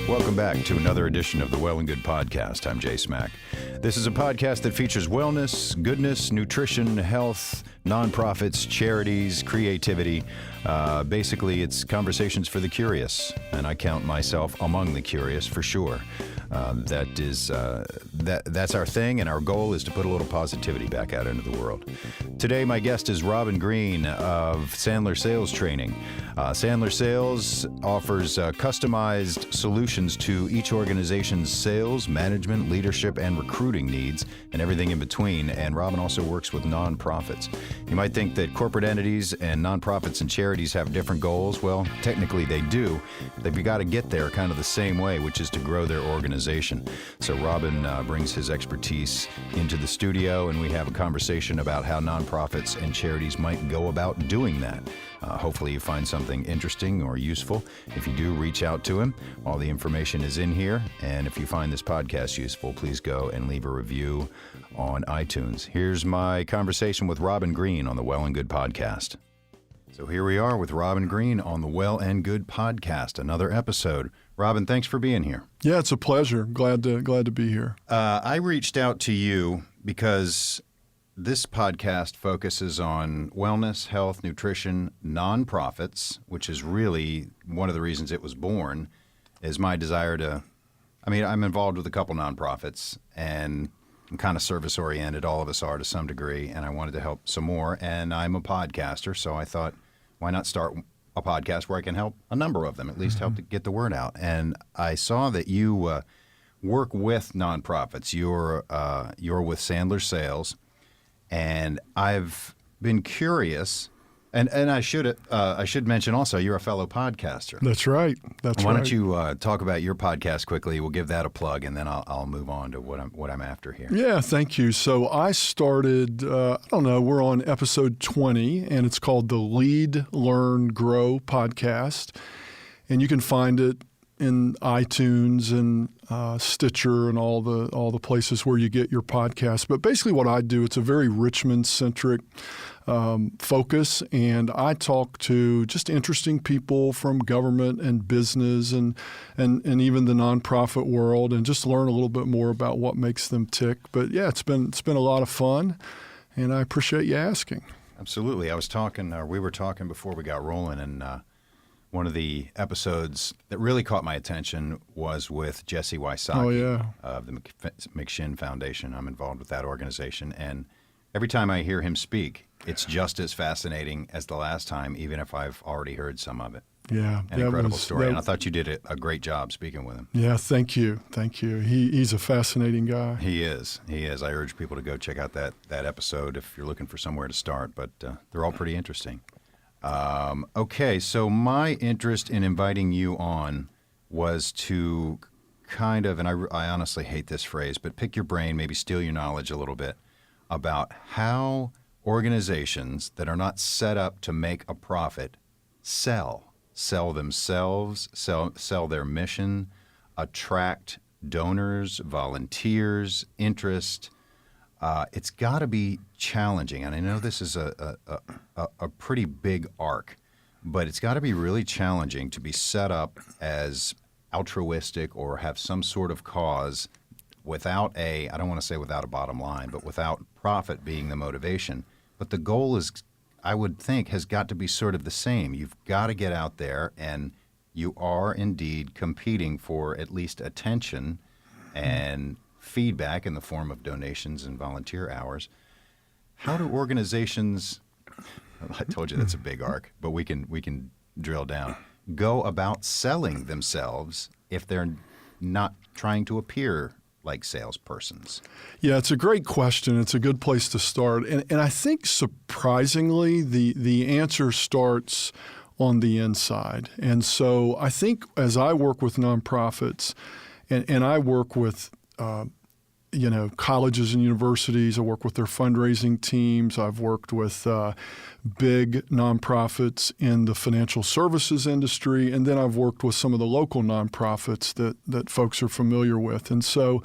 Welcome back to another edition of the Well and Good Podcast. I'm Jay Smack. This is a podcast that features wellness, goodness, nutrition, health, nonprofits, charities, creativity. Basically, it's conversations for the curious, and I count myself among the curious for sure. That's our thing, and our goal is to put a little positivity back out into the world. Today, my guest is Robin Green of Sandler Sales Training. Sandler Sales offers customized solutions to each organization's sales, management, leadership, and recruiting needs, and everything in between. And Robin also works with nonprofits. You might think that corporate entities and nonprofits and charities have different goals. Well, technically they do. They've got to get there kind of the same way, which is to grow their organization. So Robin brings his expertise into the studio, and we have a conversation about how nonprofits and charities might go about doing that. Hopefully you find something interesting or useful. If you do, reach out to him. All the information is in here. And if you find this podcast useful, please go and leave a review on iTunes. Here's my conversation with Robin Green on the Well and Good Podcast. So here we are with Robin Green on the Well and Good Podcast, another episode. Robin, thanks for being here. Yeah, it's a pleasure. Glad to be here. I reached out to you because this podcast focuses on wellness, health, nutrition, nonprofits, which is really one of the reasons it was born, is my desire to, I'm involved with a couple nonprofits, and I'm kind of service-oriented. All of us are to some degree, and I wanted to help some more. And I'm a podcaster, so I thought, why not start a podcast where I can help a number of them, at least help to get the word out. And I saw that you work with nonprofits. You're with Sandler Sales. And I've been curious, and I should mention also you're a fellow podcaster. That's right. Why don't you talk about your podcast quickly? We'll give that a plug, and then I'll move on to what I'm after here. Yeah, thank you. So I started. We're on episode 20, and it's called the Lead, Learn, Grow podcast, and you can find it in iTunes and Stitcher and all the places where you get your podcasts. But basically what I do, it's a very Richmond-centric focus, and I talk to just interesting people from government and business and even the nonprofit world, and just learn a little bit more about what makes them tick. But yeah, it's been a lot of fun, and I appreciate you asking. Absolutely. We were talking before we got rolling, and one of the episodes that really caught my attention was with Jesse Wysocki of the McShin Foundation. I'm involved with that organization, and every time I hear him speak, it's just as fascinating as the last time, even if I've already heard some of it. Yeah. An incredible story, and I thought you did a great job speaking with him. Yeah, thank you. He's a fascinating guy. He is. I urge people to go check out that episode if you're looking for somewhere to start, but they're all pretty interesting. Okay, so my interest in inviting you on was to kind of, and I honestly hate this phrase, but pick your brain, maybe steal your knowledge a little bit about how organizations that are not set up to make a profit sell themselves, sell their mission, attract donors, volunteers, interest. It's got to be challenging, and I know this is a pretty big arc, but it's got to be really challenging to be set up as altruistic or have some sort of cause without I don't want to say without a bottom line, but without profit being the motivation. But the goal is, I would think, has got to be sort of the same. You've got to get out there, and you are indeed competing for at least attention and feedback in the form of donations and volunteer hours. How do organizations, I told you that's a big arc, but we can drill down, go about selling themselves if they're not trying to appear like salespersons? Yeah, it's a great question. It's a good place to start. And I think surprisingly, the answer starts on the inside. And so I think as I work with nonprofits, and I work with colleges and universities. I work with their fundraising teams. I've worked with big nonprofits in the financial services industry, and then I've worked with some of the local nonprofits that folks are familiar with. And so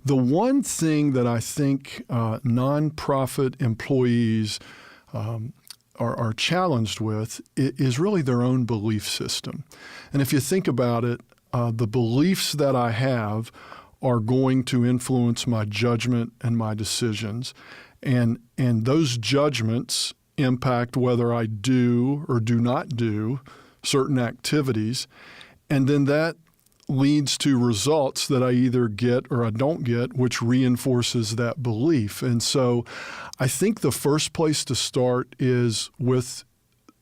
the one thing that I think nonprofit employees are challenged with is really their own belief system. And if you think about it, the beliefs that I have are going to influence my judgment and my decisions. And those judgments impact whether I do or do not do certain activities. And then that leads to results that I either get or I don't get, which reinforces that belief. And so I think the first place to start is with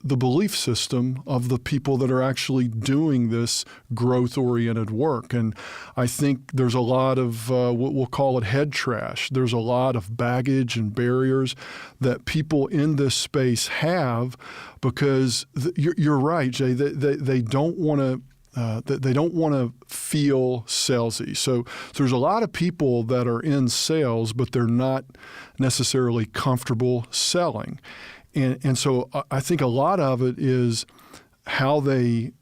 the belief system of the people that are actually doing this growth-oriented work. And I think there's a lot of what we'll call it head trash. There's a lot of baggage and barriers that people in this space have because you're right, Jay, they don't want to they don't want to feel salesy. So there's a lot of people that are in sales, but they're not necessarily comfortable selling. And so I think a lot of it is how they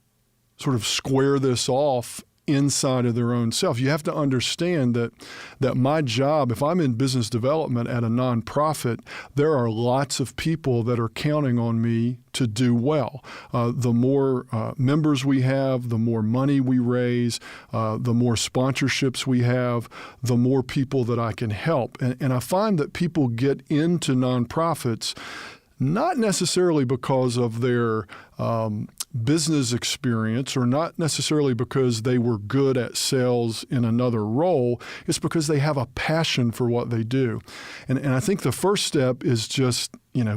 sort of square this off inside of their own self. You have to understand that my job, if I'm in business development at a nonprofit, there are lots of people that are counting on me to do well. The more members we have, the more money we raise, the more sponsorships we have, the more people that I can help. And I find that people get into nonprofits not necessarily because of their business experience or not necessarily because they were good at sales in another role. It's because they have a passion for what they do. And I think the first step is just,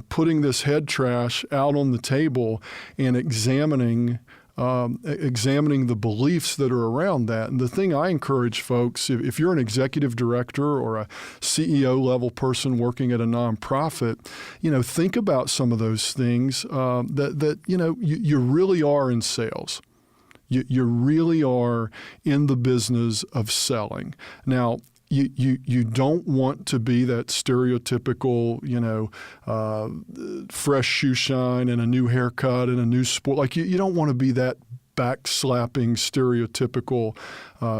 putting this head trash out on the table and examining the beliefs that are around that. And the thing I encourage folks, if you're an executive director or a CEO level person working at a nonprofit, think about some of those things that you really are in sales. You really are in the business of selling. Now, you don't want to be that stereotypical, fresh shoe shine and a new haircut and a new sport. Like you don't want to be that backslapping, stereotypical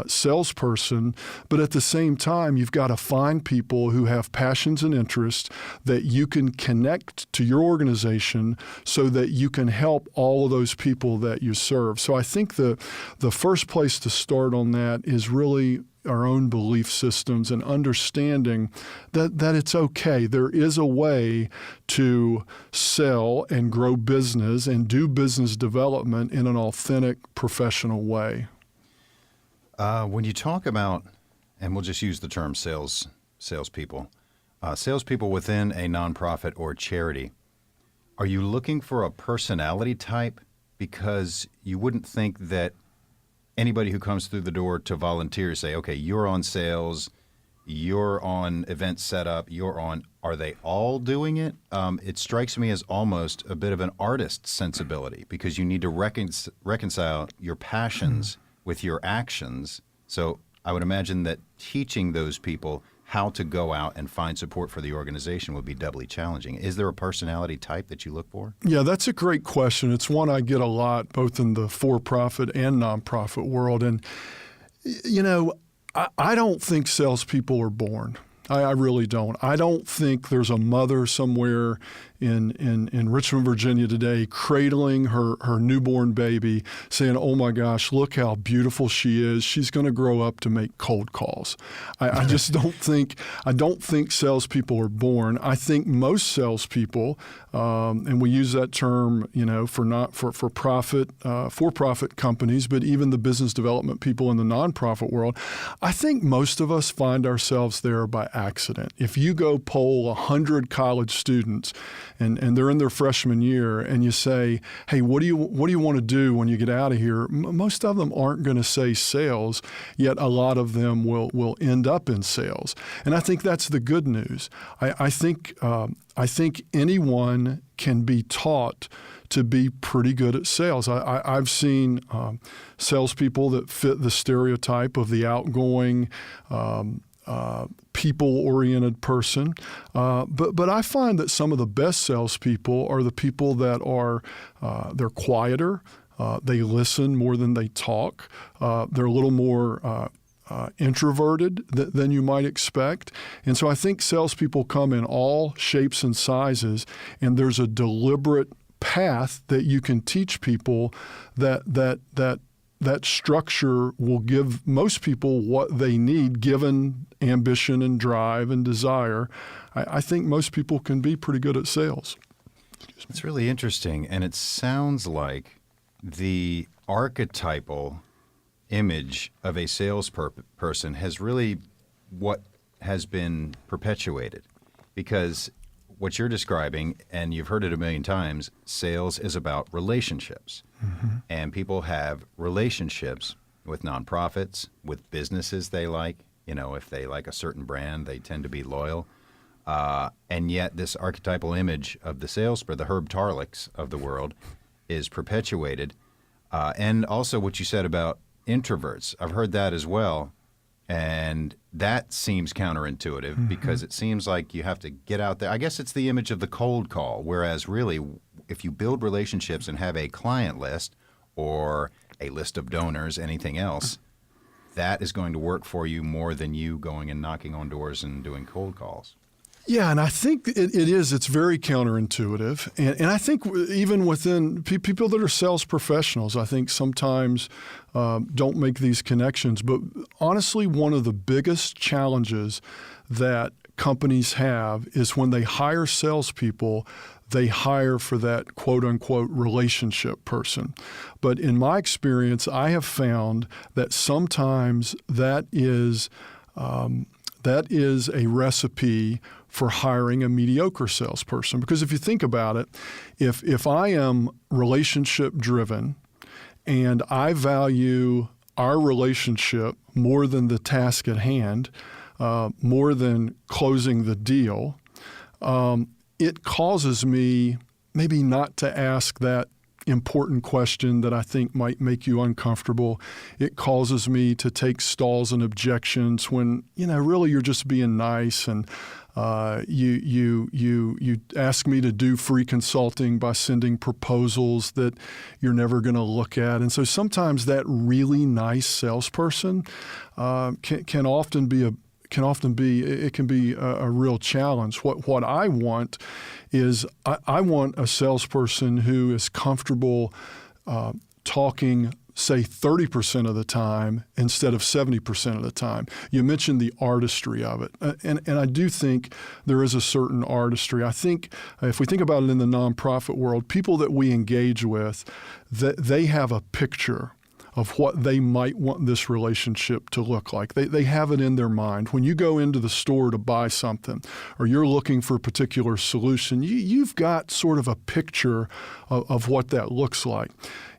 salesperson. But at the same time, you've got to find people who have passions and interests that you can connect to your organization so that you can help all of those people that you serve. So I think the first place to start on that is really our own belief systems and understanding that it's okay. There is a way to sell and grow business and do business development in an authentic, professional way. When you talk about, and we'll just use the term salespeople within a nonprofit or charity, are you looking for a personality type? Because you wouldn't think that anybody who comes through the door to volunteer say, okay, you're on sales, you're on event setup, are they all doing it? It strikes me as almost a bit of an artist sensibility because you need to reconcile your passions with your actions. So I would imagine that teaching those people how to go out and find support for the organization would be doubly challenging. Is there a personality type that you look for? Yeah, that's a great question. It's one I get a lot, both in the for-profit and nonprofit world. And, I don't think salespeople are born. I really don't. I don't think there's a mother somewhere in Richmond, Virginia today cradling her newborn baby saying, oh my gosh, look how beautiful she is. She's going to grow up to make cold calls. I just don't think salespeople are born. I think most salespeople, and we use that term, for profit companies, but even the business development people in the nonprofit world, I think most of us find ourselves there by accident. If you go poll 100 college students and they're in their freshman year and you say, hey, what do you want to do when you get out of here? Most of them aren't going to say sales, yet a lot of them will end up in sales. And I think that's the good news. I think anyone can be taught to be pretty good at sales. I've seen salespeople that fit the stereotype of the outgoing, people-oriented person. But I find that some of the best salespeople are the people that are they're quieter. They listen more than they talk. They're a little more introverted than you might expect. And so I think salespeople come in all shapes and sizes, and there's a deliberate path that you can teach people that structure will give most people what they need given ambition and drive and desire. I think most people can be pretty good at sales. It's really interesting, and it sounds like the archetypal image of a salesperson has really what has been perpetuated, because what you're describing, and you've heard it a million times, sales is about relationships. Mm-hmm. And people have relationships with nonprofits, with businesses they like. You know, if they like a certain brand, they tend to be loyal. And yet this archetypal image of the the Herb Tarlicks of the world is perpetuated. And also what you said about introverts, I've heard that as well. And that seems counterintuitive, mm-hmm. because it seems like you have to get out there. I guess it's the image of the cold call, whereas really if you build relationships and have a client list or a list of donors, anything else, that is going to work for you more than you going and knocking on doors and doing cold calls. Yeah, and I think it is. It's very counterintuitive. And I think even within people that are sales professionals, I think sometimes don't make these connections. But honestly, one of the biggest challenges that companies have is when they hire salespeople, they hire for that quote-unquote relationship person. But in my experience, I have found that sometimes that is a recipe for hiring a mediocre salesperson. Because if you think about it, if I am relationship driven and I value our relationship more than the task at hand, more than closing the deal, it causes me maybe not to ask that important question that I think might make you uncomfortable. It causes me to take stalls and objections when, really you're just being nice, and you ask me to do free consulting by sending proposals that you're never going to look at. And so sometimes that really nice salesperson can often be a real challenge. What I want is I want a salesperson who is comfortable talking, say, 30% of the time instead of 70% of the time. You mentioned the artistry of it. And I do think there is a certain artistry. I think if we think about it in the nonprofit world, people that we engage with, they have a picture of what they might want this relationship to look like. They have it in their mind. When you go into the store to buy something or you're looking for a particular solution, you've got sort of a picture of what that looks like.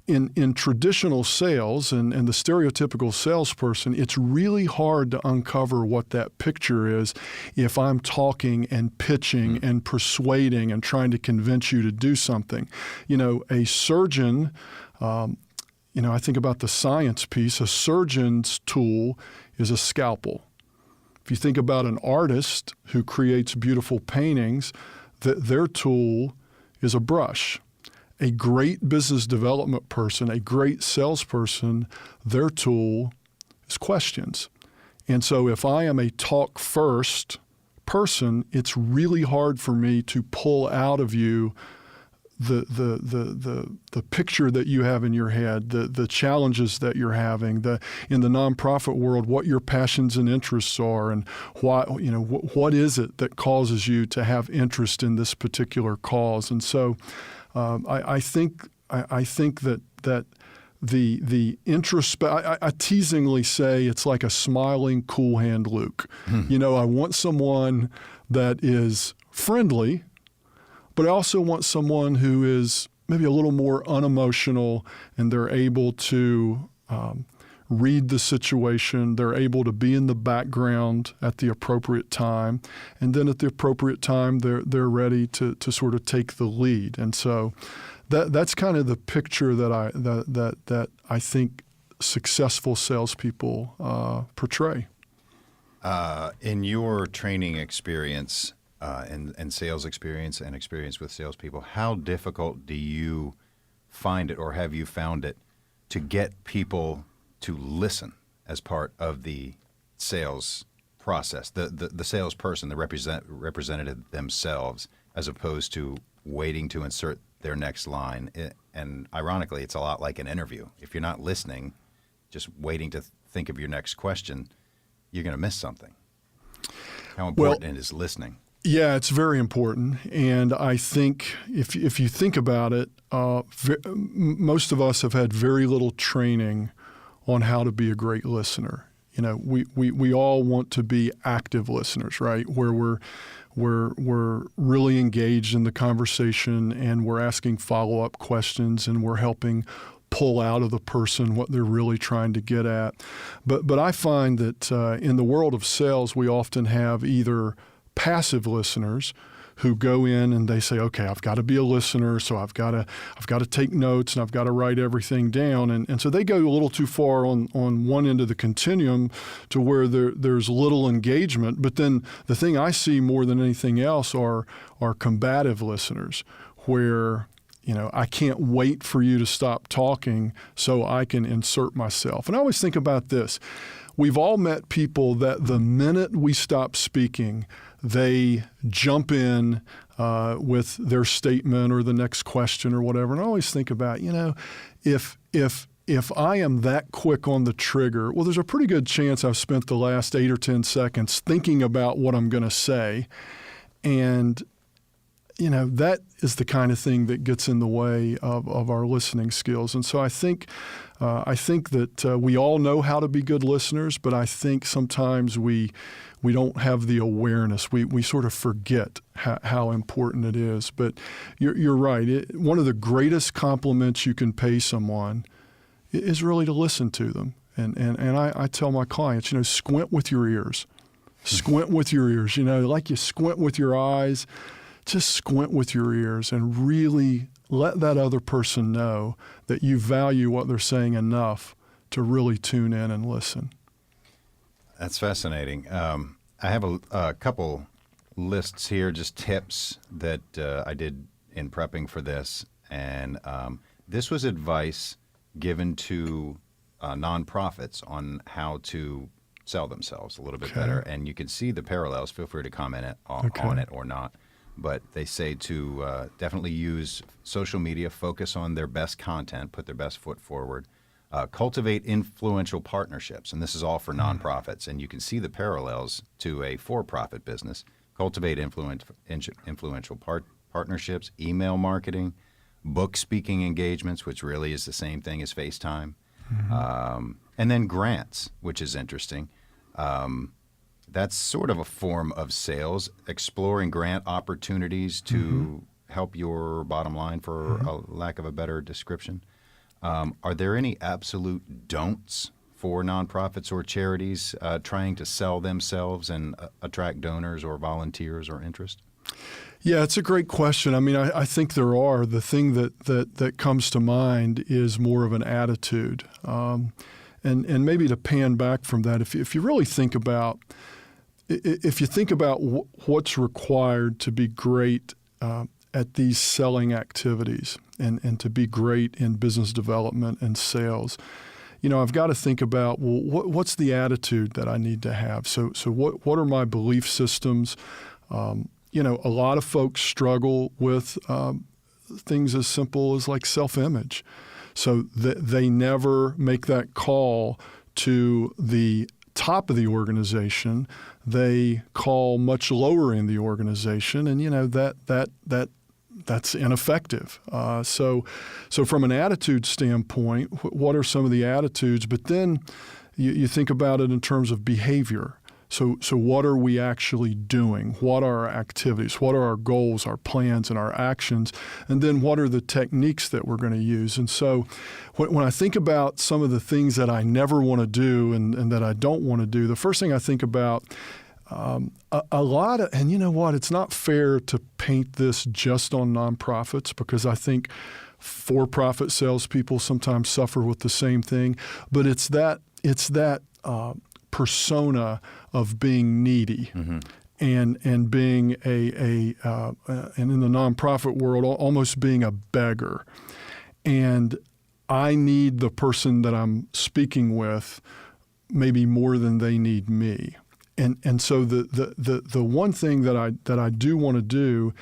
In traditional sales and the stereotypical salesperson, it's really hard to uncover what that picture is if I'm talking and pitching and persuading and trying to convince you to do something. A surgeon, I think about the science piece. A surgeon's tool is a scalpel. If you think about an artist who creates beautiful paintings, their tool is a brush. A great business development person, a great salesperson, their tool is questions. And so if I am a talk first person, it's really hard for me to pull out of you the picture that you have in your head, the challenges that you're having, in the nonprofit world, what your passions and interests are, and why, what is it that causes you to have interest in this particular cause. And so I think that the introspect. I teasingly say it's like a smiling, cool hand Luke. I want someone that is friendly, but I also want someone who is maybe a little more unemotional, and they're able to read the situation. They're able to be in the background at the appropriate time, and then at the appropriate time, they're ready to sort of take the lead. And so that's kind of the picture that I think successful salespeople portray. In your training experience, and sales experience and experience with salespeople, how difficult do you find it, or have you found it, to get people to listen? as part of the sales process, the salesperson, the representative themselves, as opposed to waiting to insert their next line. And ironically, it's a lot like an interview. If you're not listening, just waiting to think of your next question, you're going to miss something. How important is listening? Yeah, it's very important. And I think if you think about it, most of us have had very little training on how to be a great listener. You know, we all want to be active listeners, right? Where we're really engaged in the conversation and we're asking follow-up questions and we're helping pull out of the person what they're really trying to get at. But I find that in the world of sales, we often have either passive listeners who go in and they say, okay, I've got to be a listener, so I've got to take notes and I've got to write everything down. And so they go a little too far on one end of the continuum to where there's little engagement. But then the thing I see more than anything else are combative listeners where, you know, I can't wait for you to stop talking so I can insert myself. And I always think about this. We've all met people that the minute we stop speaking, they jump in with their statement or the next question or whatever. And I always think about, you know, if I am that quick on the trigger, well, there's a pretty good chance I've spent the last 8 or 10 seconds thinking about what I'm going to say. And, you know, that is the kind of thing that gets in the way of our listening skills. And so I think that we all know how to be good listeners, but I think sometimes we don't have the awareness. We sort of forget how important it is. But you're right. One of the greatest compliments you can pay someone is really to listen to them. And I tell my clients, you know, squint with your ears. Squint with your ears. You know, like you squint with your eyes, just squint with your ears and really let that other person know that you value what they're saying enough to really tune in and listen. That's fascinating. I have a couple lists here, just tips that I did in prepping for this. And this was advice given to nonprofits on how to sell themselves a little bit better. And you can see the parallels. Feel free to comment on it or not. But they say to definitely use social media, focus on their best content, put their best foot forward, cultivate influential partnerships. And this is all for nonprofits. And you can see the parallels to a for-profit business. Cultivate influential partnerships, email marketing, book speaking engagements, which really is the same thing as FaceTime. And then grants, which is interesting. That's sort of a form of sales, exploring grant opportunities to help your bottom line, for a lack of a better description. Are there any absolute don'ts for nonprofits or charities trying to sell themselves and attract donors or volunteers or interest? Yeah, it's a great question. I mean, I think there are. The thing that comes to mind is more of an attitude. And maybe to pan back from that, if you really think about what's required to be great at these selling activities and to be great in business development and sales, you know, I've got to think about, well, what's the attitude that I need to have? So what are my belief systems? You know, a lot of folks struggle with things as simple as like self-image. So they never make that call to the top of the organization. They call much lower in the organization, and you know that's ineffective. So from an attitude standpoint, what are some of the attitudes? But then you think about it in terms of behavior. So what are we actually doing? What are our activities? What are our goals, our plans, and our actions? And then what are the techniques that we're going to use? And so when I think about some of the things that I never want to do and that I don't want to do, the first thing I think about a lot of, and you know what, it's not fair to paint this just on nonprofits because I think for-profit salespeople sometimes suffer with the same thing, but it's that persona of being needy and being and in the nonprofit world almost being a beggar. And I need the person that I'm speaking with maybe more than they need me. And so the one thing that I do want to do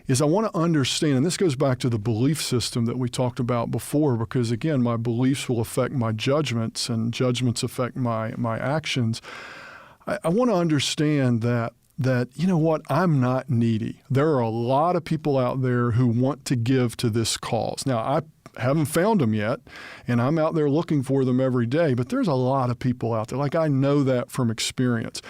is I want to understand, and this goes back to the belief system that we talked about before, because again, my beliefs will affect my judgments, and judgments affect my actions. I want to understand that you know what, I'm not needy. There are a lot of people out there who want to give to this cause. Now, I haven't found them yet, and I'm out there looking for them every day, but there's a lot of people out there. Like, I know that from experience.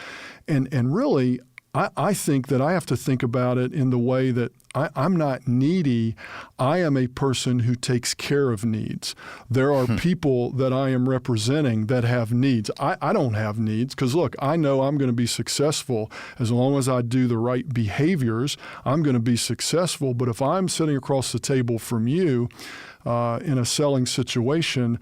And really, I think that I have to think about it in the way that I'm not needy. I am a person who takes care of needs. There are people that I am representing that have needs. I don't have needs because, look, I know I'm going to be successful as long as I do the right behaviors. I'm going to be successful. But if I'm sitting across the table from you in a selling situation,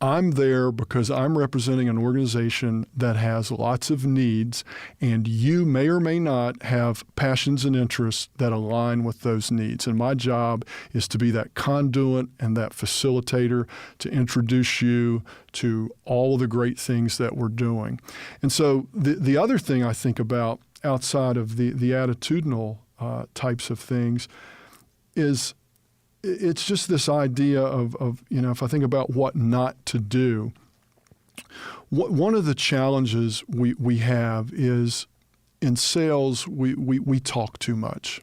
I'm there because I'm representing an organization that has lots of needs, and you may or may not have passions and interests that align with those needs. And my job is to be that conduit and that facilitator to introduce you to all the great things that we're doing. And so the other thing I think about outside of the attitudinal types of things is it's just this idea of if I think about what not to do, one of the challenges we have is in sales, we talk too much.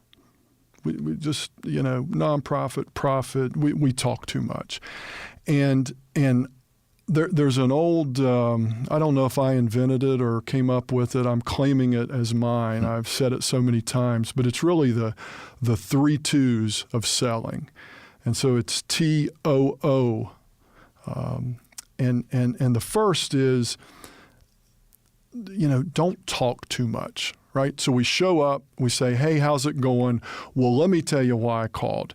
We just, nonprofit, profit, we talk too much. And there's an old, I don't know if I invented it or came up with it. I'm claiming it as mine. I've said it so many times, but it's really the 3 2s of selling. And so it's TOO. And the first is, don't talk too much, right? So we show up, we say, hey, how's it going? Well, let me tell you why I called.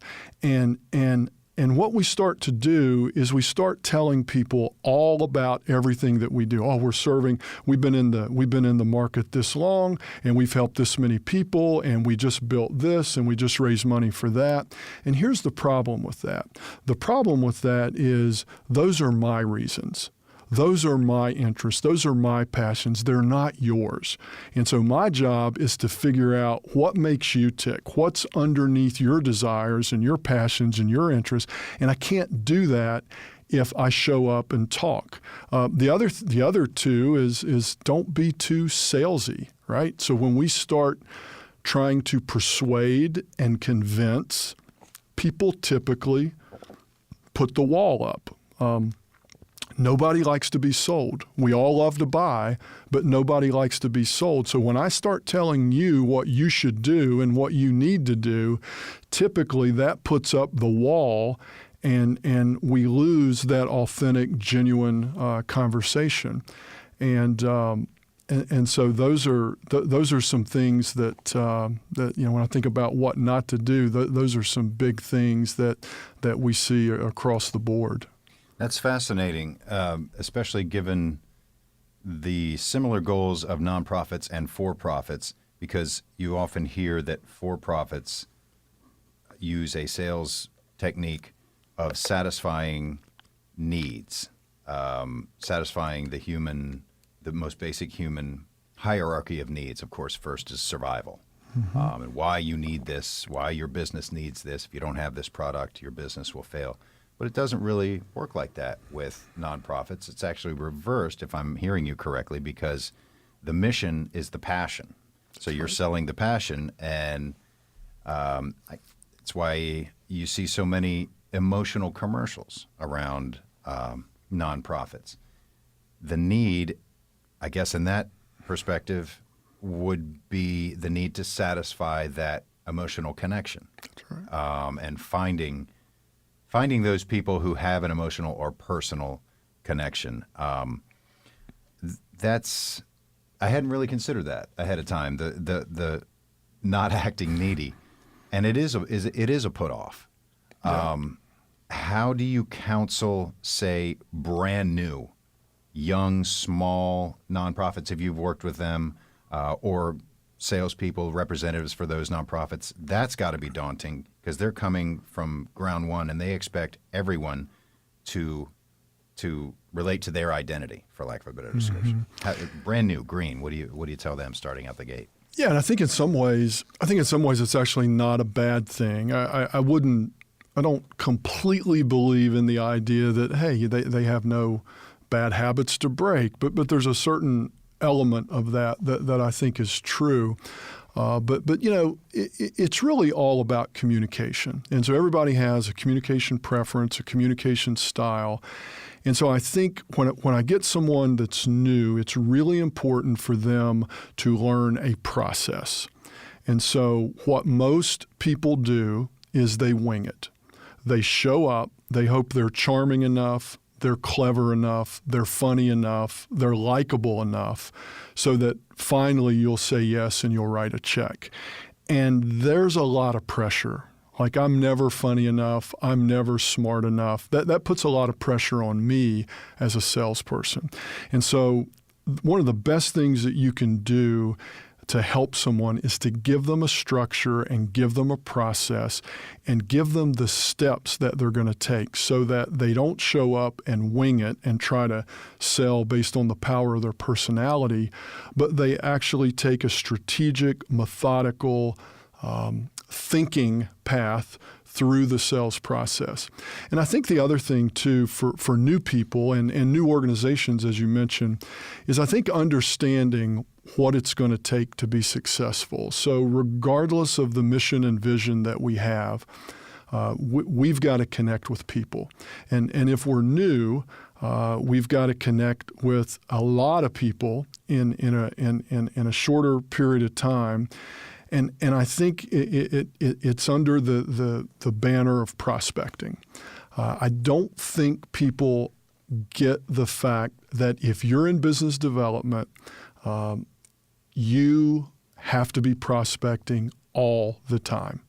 And what we start to do is we start telling people all about everything that we do. Oh, we've been in the market this long, and we've helped this many people, and we just built this, and we just raised money for that. And here's the problem with that. The problem with that is those are my reasons. Those are my interests. Those are my passions. They're not yours. And so my job is to figure out what makes you tick, what's underneath your desires and your passions and your interests. And I can't do that if I show up and talk. The other 2 is don't be too salesy, right? So when we start trying to persuade and convince, people typically put the wall up. Nobody likes to be sold. We all love to buy, but nobody likes to be sold. So when I start telling you what you should do and what you need to do, typically that puts up the wall, and we lose that authentic, genuine conversation. And so those are some things that when I think about what not to do, those are some big things that we see across the board. That's fascinating, especially given the similar goals of nonprofits and for-profits, because you often hear that for-profits use a sales technique of satisfying needs, satisfying the most basic human hierarchy of needs. Of course, first is survival, and why you need this, why your business needs this. If you don't have this product, your business will fail. But it doesn't really work like that with nonprofits. It's actually reversed, if I'm hearing you correctly, because the mission is the passion. So you're selling the passion, and it's why you see so many emotional commercials around nonprofits. The need, I guess in that perspective, would be the need to satisfy that emotional connection. That's right. And finding those people who have an emotional or personal connection. I hadn't really considered that ahead of time. The not acting needy, and it is a put off. Yeah. How do you counsel, say, brand new, young, small nonprofits, if you've worked with them, or salespeople, representatives for those nonprofits? That's got to be daunting because they're coming from ground one and they expect everyone to to relate to their identity, for lack of a better description. Brand new, green. What do you tell them starting out the gate? Yeah, and I think in some ways it's actually not a bad thing. I don't completely believe in the idea that, hey, they have no bad habits to break, but there's a certain element of that I think is true. But it's really all about communication. And so everybody has a communication preference, a communication style. And so I think when I get someone that's new, it's really important for them to learn a process. And so what most people do is they wing it. They show up, they hope they're charming enough, they're clever enough, they're funny enough, they're likable enough, so that finally you'll say yes and you'll write a check. And there's a lot of pressure. Like, I'm never funny enough, I'm never smart enough. That puts a lot of pressure on me as a salesperson. And so one of the best things that you can do to help someone is to give them a structure and give them a process and give them the steps that they're going to take so that they don't show up and wing it and try to sell based on the power of their personality, but they actually take a strategic, methodical, thinking path through the sales process. And I think the other thing, too, for new people and new organizations, as you mentioned, is I think understanding what it's going to take to be successful. So regardless of the mission and vision that we have, we've got to connect with people. And if we're new, we've got to connect with a lot of people in a shorter period of time. And I think it's under the banner of prospecting. I don't think people get the fact that if you're in business development, you have to be prospecting all the time.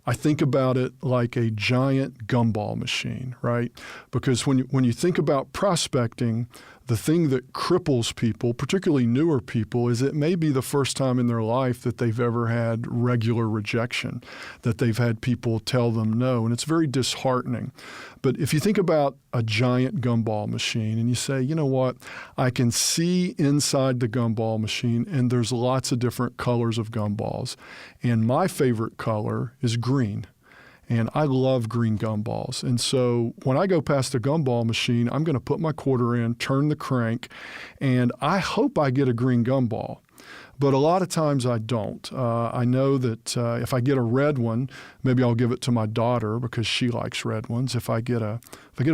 I think about it like a giant gumball machine, right? Because when you think about prospecting, the thing that cripples people, particularly newer people, is it may be the first time in their life that they've ever had regular rejection, that they've had people tell them no, and it's very disheartening. But if you think about a giant gumball machine and you say, you know what, I can see inside the gumball machine and there's lots of different colors of gumballs, and my favorite color is green. And I love green gumballs. And so when I go past a gumball machine, I'm going to put my quarter in, turn the crank, and I hope I get a green gumball. But a lot of times I don't. I know that if I get a red one, maybe I'll give it to my daughter because she likes red ones. If I get a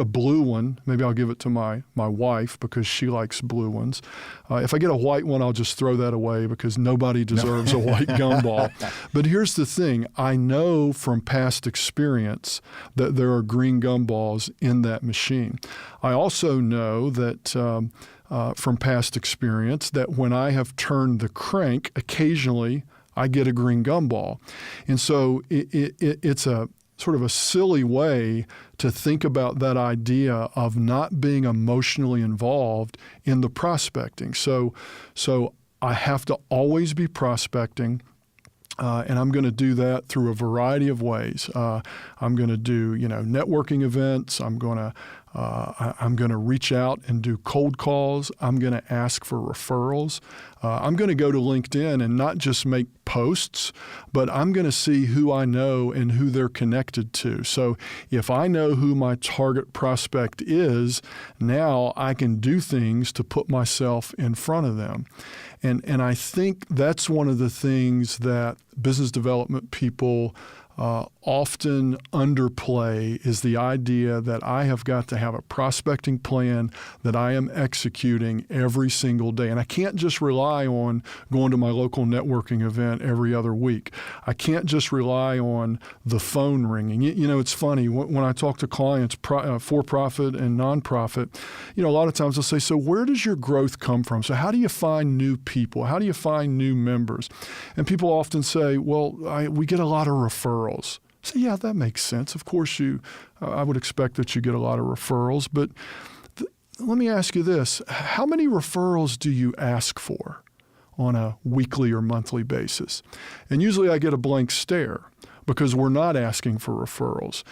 blue one, maybe I'll give it to my wife because she likes blue ones. If I get a white one, I'll just throw that away because nobody deserves a white gumball. But here's the thing. I know from past experience that there are green gumballs in that machine. I also know that from past experience that when I have turned the crank, occasionally I get a green gumball. And so it's a sort of a silly way to think about that idea of not being emotionally involved in the prospecting. So I have to always be prospecting. And I'm going to do that through a variety of ways. I'm going to do, networking events. I'm going to reach out and do cold calls. I'm going to ask for referrals. I'm going to go to LinkedIn and not just make posts, but I'm going to see who I know and who they're connected to. So if I know who my target prospect is, now I can do things to put myself in front of them. And I think that's one of the things that business development people often underplay is the idea that I have got to have a prospecting plan that I am executing every single day. And I can't just rely on going to my local networking event every other week. I can't just rely on the phone ringing. It's funny, when I talk to clients, for-profit and nonprofit, a lot of times they'll say, so where does your growth come from? So how do you find new people? How do you find new members? And people often say, well, we get a lot of referrals. So yeah, that makes sense. Of course, I would expect that you get a lot of referrals. But let me ask you this. How many referrals do you ask for on a weekly or monthly basis? And usually I get a blank stare because we're not asking for referrals.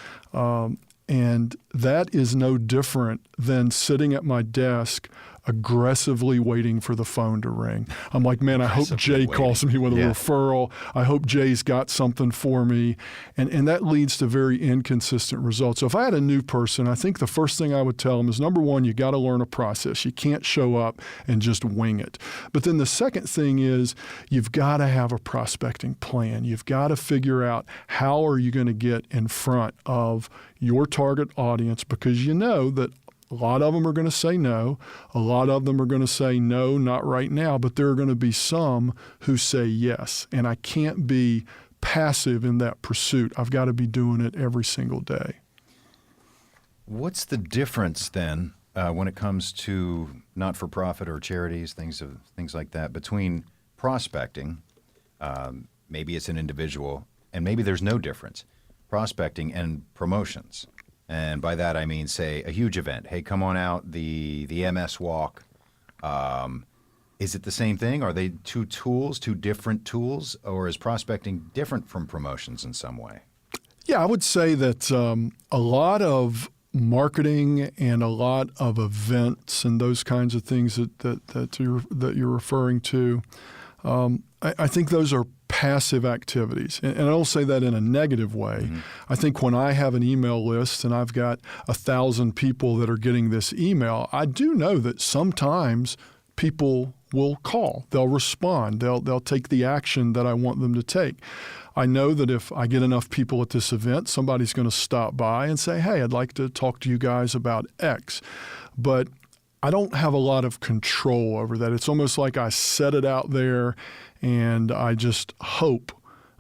And that is no different than sitting at my desk aggressively waiting for the phone to ring. I'm like, man, I hope Jay calls me with a referral. I hope Jay's got something for me. And that leads to very inconsistent results. So if I had a new person, I think the first thing I would tell them is, number one, you got to learn a process. You can't show up and just wing it. But then the second thing is you've got to have a prospecting plan. You've got to figure out how are you going to get in front of your target audience, because you know that a lot of them are going to say no. A lot of them are going to say no, not right now, but there are going to be some who say yes. And I can't be passive in that pursuit. I've got to be doing it every single day. What's the difference then when it comes to not-for-profit or charities, things like that, between prospecting, maybe it's an individual, and maybe there's no difference, prospecting and promotions? And by that I mean, say, a huge event. Hey, come on out, the MS Walk. Is it the same thing? Are they two different tools? Or is prospecting different from promotions in some way? Yeah, I would say that a lot of marketing and a lot of events and those kinds of things that you're referring to, I think those are passive activities. And I don't say that in a negative way. Mm-hmm. I think when I have an email list and I've got 1,000 people that are getting this email, I do know that sometimes people will call. They'll respond. They'll take the action that I want them to take. I know that if I get enough people at this event, somebody's going to stop by and say, hey, I'd like to talk to you guys about X. But I don't have a lot of control over that. It's almost like I set it out there and I just hope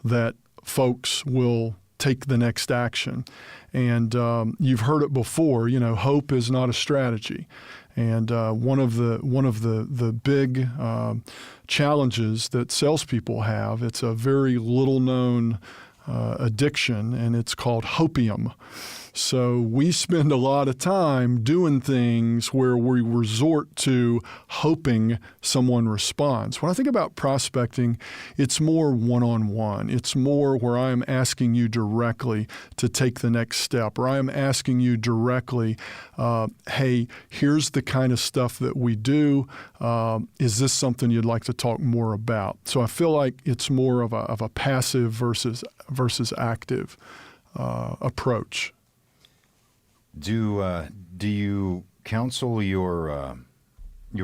that folks will take the next action. And you've heard it before, hope is not a strategy. And one of the big challenges that salespeople have, it's a very little known addiction, and it's called hopium. So we spend a lot of time doing things where we resort to hoping someone responds. When I think about prospecting, it's more one-on-one. It's more where I am asking you directly to take the next step, or I am asking you directly, hey, here's the kind of stuff that we do. Is this something you'd like to talk more about? So I feel like it's more of a passive versus active approach. Do you counsel your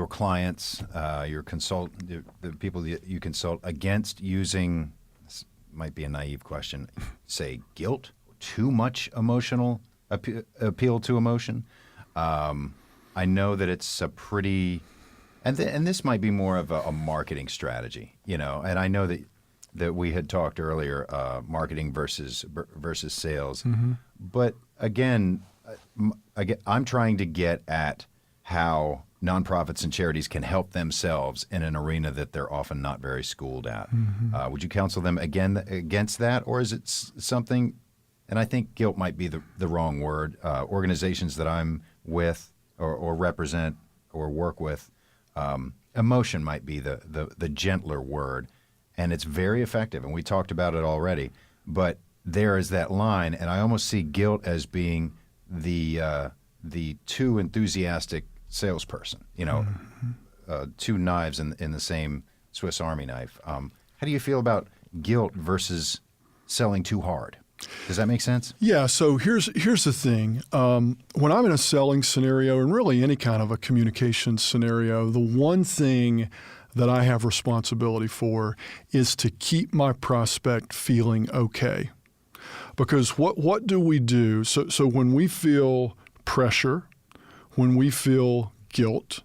clients, the people that you consult, against using, this might be a naive question, say guilt, too much emotional appeal to emotion? I know that it's a pretty, and this might be more of a marketing strategy, and I know that we had talked earlier, marketing versus sales, mm-hmm. But again, I'm trying to get at how nonprofits and charities can help themselves in an arena that they're often not very schooled at. Mm-hmm. Would you counsel them against that, or is it something? And I think guilt might be the wrong word. Organizations that I'm with or represent or work with, emotion might be the gentler word, and it's very effective. And we talked about it already, but there is that line, and I almost see guilt as being the too enthusiastic salesperson, mm-hmm. Two knives in the same Swiss Army knife. How do you feel about guilt versus selling too hard? Does that make sense? Yeah. So here's the thing. When I'm in a selling scenario, and really any kind of a communication scenario, the one thing that I have responsibility for is to keep my prospect feeling okay. Because what do we do? So when we feel pressure, when we feel guilt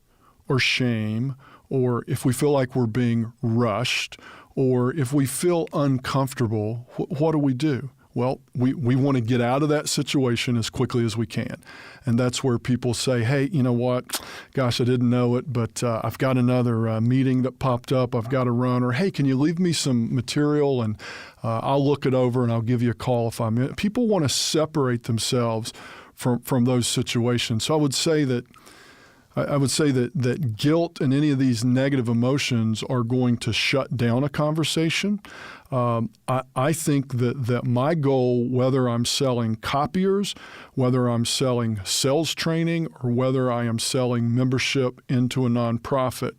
or shame, or if we feel like we're being rushed, or if we feel uncomfortable, what do? Well, we want to get out of that situation as quickly as we can. And that's where people say, hey, you know what? Gosh, I didn't know it, but I've got another meeting that popped up. I've got to run. Or, hey, can you leave me some material and I'll look it over and I'll give you a call if I'm in. People want to separate themselves from those situations. So I would say that I would say that guilt and any of these negative emotions are going to shut down a conversation. I think that my goal, whether I'm selling copiers, whether I'm selling sales training, or whether I am selling membership into a nonprofit,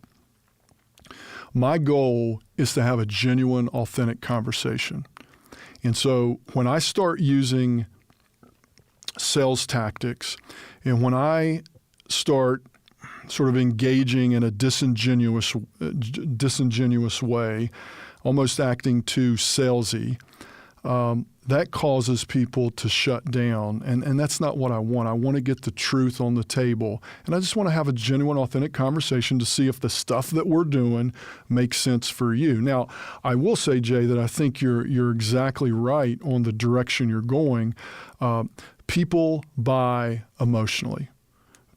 my goal is to have a genuine, authentic conversation. And so when I start using sales tactics and when I start sort of engaging in a disingenuous way, almost acting too salesy, that causes people to shut down. And that's not what I want. I want to get the truth on the table. And I just want to have a genuine, authentic conversation to see if the stuff that we're doing makes sense for you. Now, I will say, Jay, that I think you're exactly right on the direction you're going. People buy emotionally.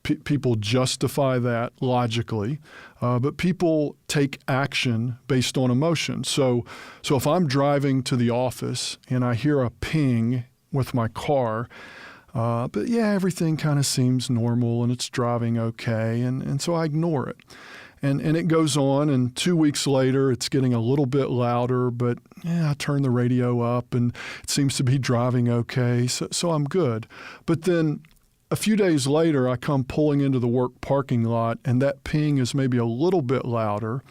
People justify that logically, but people take action based on emotion. So if I'm driving to the office and I hear a ping with my car, but yeah, everything kind of seems normal and it's driving okay, and so I ignore it. And it goes on, and 2 weeks later, it's getting a little bit louder, but yeah, I turn the radio up and it seems to be driving okay, so I'm good. But then a few days later, I come pulling into the work parking lot, and that ping is maybe a little bit louder.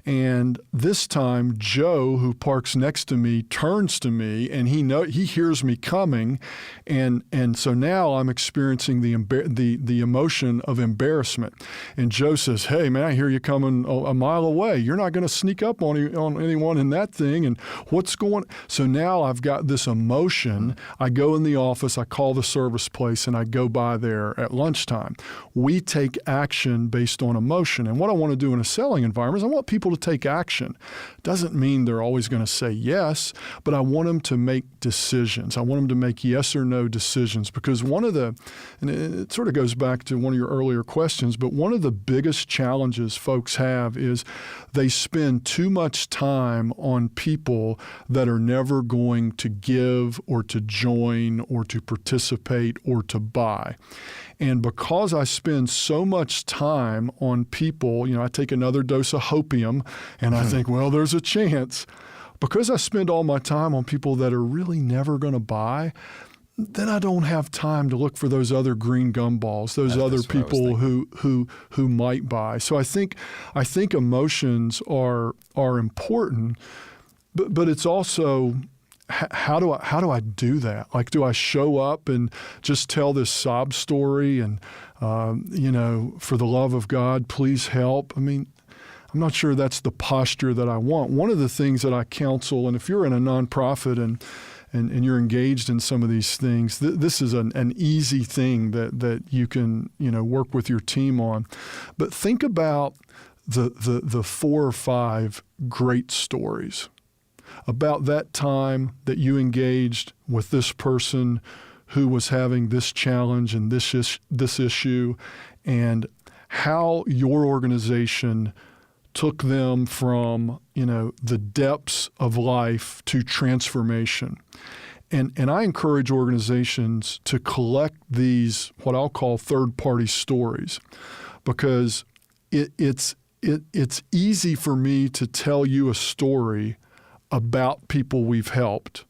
And this time, Joe, who parks next to me, turns to me, and he hears me coming, and so now I'm experiencing the emotion of embarrassment. And Joe says, "Hey, man, I hear you coming a mile away. You're not going to sneak up on anyone in that thing. And what's going?" So now I've got this emotion. I go in the office, I call the service place, and I go by there at lunchtime. We take action based on emotion. And what I want to do in a selling environment is I want people to take action. Doesn't mean they're always going to say yes, but I want them to make decisions. I want them to make yes or no decisions, because and it sort of goes back to one of your earlier questions, but one of the biggest challenges folks have is they spend too much time on people that are never going to give or to join or to participate or to buy. And because I spend so much time on people, I take another dose of hopium and I think, well, there's a chance. Because I spend all my time on people that are really never going to buy, then I don't have time to look for those other green gumballs, those other people who might buy. So I think emotions are important, but it's also, how do I do that? Like, do I show up and just tell this sob story and, for the love of God, please help? I mean, I'm not sure that's the posture that I want. One of the things that I counsel, and if you're in a nonprofit and you're engaged in some of these things, this is an easy thing that you can, work with your team on. But think about the 4 or 5 great stories about that time that you engaged with this person who was having this challenge and this issue, and how your organization took them from, the depths of life to transformation. And I encourage organizations to collect these, what I'll call third-party stories, because it's easy for me to tell you a story about people we've helped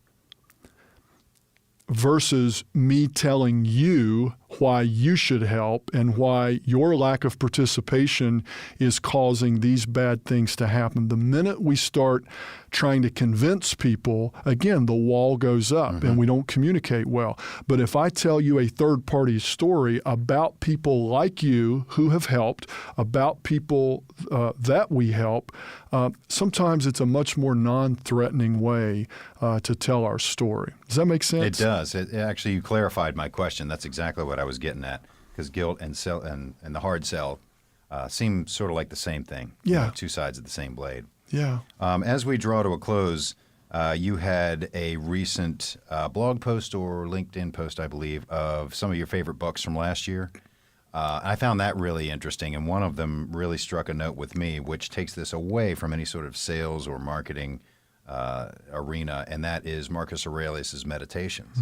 versus me telling you why you should help and why your lack of participation is causing these bad things to happen. The minute we start trying to convince people, again, the wall goes up and we don't communicate well. But if I tell you a third-party story about people like you who have helped, about people that we help, sometimes it's a much more non-threatening way to tell our story. Does that make sense? It does. Actually, you clarified my question. That's exactly what I was getting at, because guilt and the hard sell seem sort of like the same thing. Yeah. 2 sides of the same blade. Yeah. As we draw to a close, you had a recent blog post or LinkedIn post, I believe, of some of your favorite books from last year. I found that really interesting, and one of them really struck a note with me, which takes this away from any sort of sales or marketing arena, and that is Marcus Aurelius' Meditations.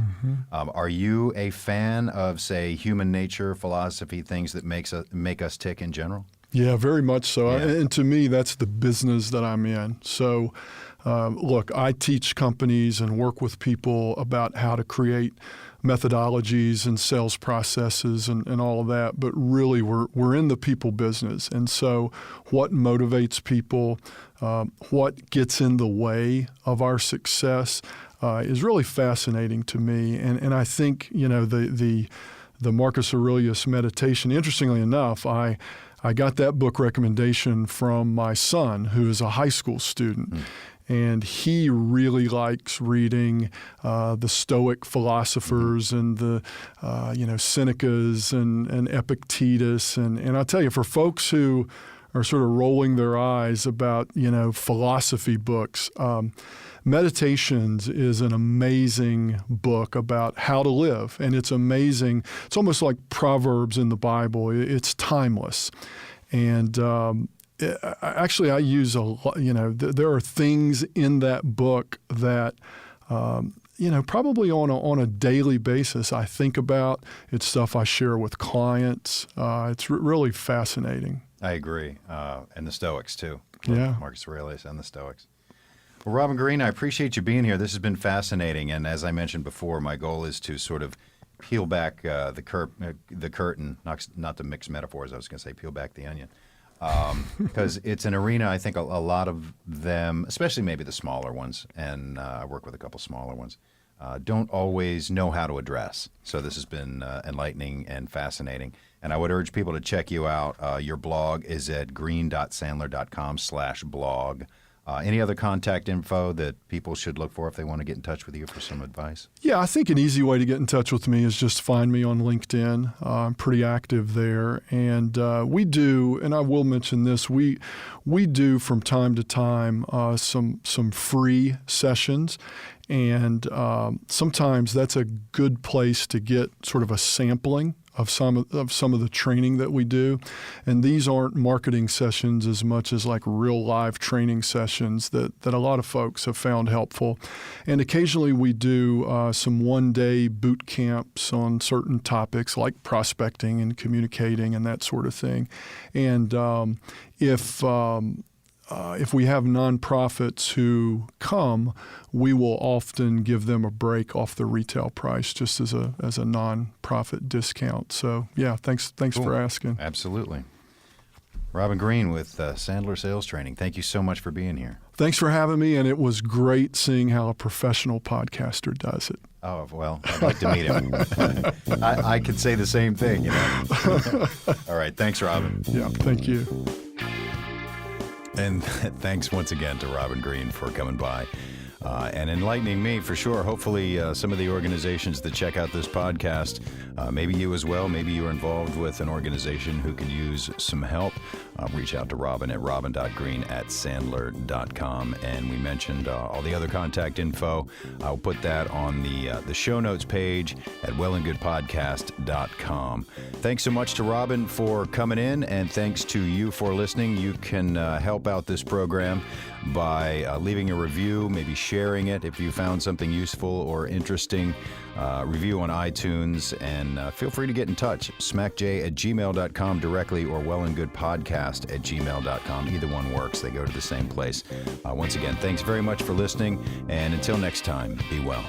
Are you a fan of, say, human nature, philosophy, things that make us tick in general? Yeah, very much so. Yeah. And to me, that's the business that I'm in. So, look, I teach companies and work with people about how to create methodologies and sales processes and all of that. But really, we're in the people business. And so what motivates people, what gets in the way of our success is really fascinating to me. And I think, the Marcus Aurelius Meditation, interestingly enough, I got that book recommendation from my son, who is a high school student. And he really likes reading the Stoic philosophers and the, Senecas and Epictetus. And I'll tell you, for folks who are sort of rolling their eyes about, philosophy books, Meditations is an amazing book about how to live. And it's amazing. It's almost like Proverbs in the Bible. It's timeless. And actually, I use a lot, there are things in that book that, probably on a daily basis I think about. It's stuff I share with clients. It's really fascinating. I agree. And the Stoics, too. Yeah. Marcus Aurelius and the Stoics. Well, Robin Green, I appreciate you being here. This has been fascinating. And as I mentioned before, my goal is to sort of peel back the curtain, not to mix metaphors. I was going to say peel back the onion. Because it's an arena, I think a lot of them, especially maybe the smaller ones, and I work with a couple smaller ones, don't always know how to address. So this has been enlightening and fascinating. And I would urge people to check you out. Your blog is at green.sandler.com/blog. Any other contact info that people should look for if they want to get in touch with you for some advice? Yeah, I think an easy way to get in touch with me is just find me on LinkedIn. I'm pretty active there. And we do, and I will mention this, we do from time to time some free sessions. And sometimes that's a good place to get sort of a sampling of some of the training that we do. And these aren't marketing sessions as much as like real live training sessions that a lot of folks have found helpful. And occasionally we do some one-day boot camps on certain topics like prospecting and communicating and that sort of thing. And if we have nonprofits who come, we will often give them a break off the retail price just as a nonprofit discount. So yeah, thanks cool. For asking. Absolutely. Robin Green with Sandler Sales Training. Thank you so much for being here. Thanks for having me, and it was great seeing how a professional podcaster does it. Oh, well, I'd like to meet him. I could say the same thing, All right, thanks, Robin. Yeah, thank you. And thanks once again to Robin Green for coming by and enlightening me for sure. Hopefully some of the organizations that check out this podcast, maybe you as well, maybe you're involved with an organization who can use some help. Reach out to Robin at robin.green@sandler.com. And we mentioned all the other contact info. I'll put that on the show notes page at wellinggoodpodcast.com. Thanks so much to Robin for coming in, and thanks to you for listening. You can help out this program by leaving a review, maybe sharing it if you found something useful or interesting. Review on iTunes, and feel free to get in touch. smackj@gmail.com directly, or wellinggoodpodcast@gmail.com. Either one works. They go to the same place. Once again, thanks very much for listening, and until next time, be well.